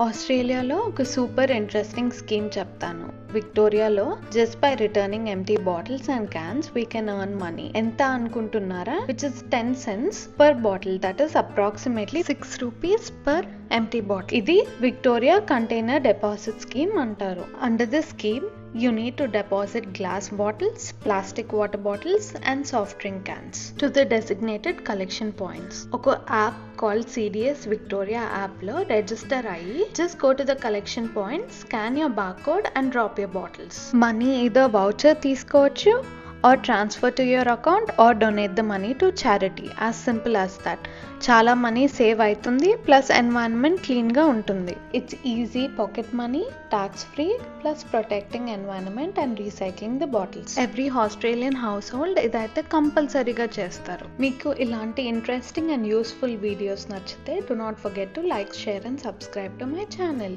ఆస్ట్రేలియాలో ఒక super interesting scheme చెప్తాను. విక్టోరియాలో just by returning empty bottles and cans we can earn money. ఎంత అనుకుంటున్నారా? Which is 10 cents per bottle. That is approximately 6 rupees per empty bottle. ఇది Victoria container deposit scheme అంటారు. Under this scheme you need to deposit glass bottles, plastic water bottles and soft drink cans to the designated collection points. ఒక app called CDS Victoria app లో register అయ్యి just go to the collection point, scan your barcode and drop your bottles. Money either voucher తీసుకోవచ్చు or transfer to your account or donate the money to charity. As simple as that. చాలా money save అవుతుంది, plus environment క్లీన్గా ఉంటుంది. It's easy pocket money, tax free, plus protecting environment and recycling the bottles. Every Australian house hold ఇదైతే కంపల్సరీగా చేస్తారు. మీకు ఇలాంటి interesting and useful videos నచ్చితే do not forget to like, share and subscribe to my channel.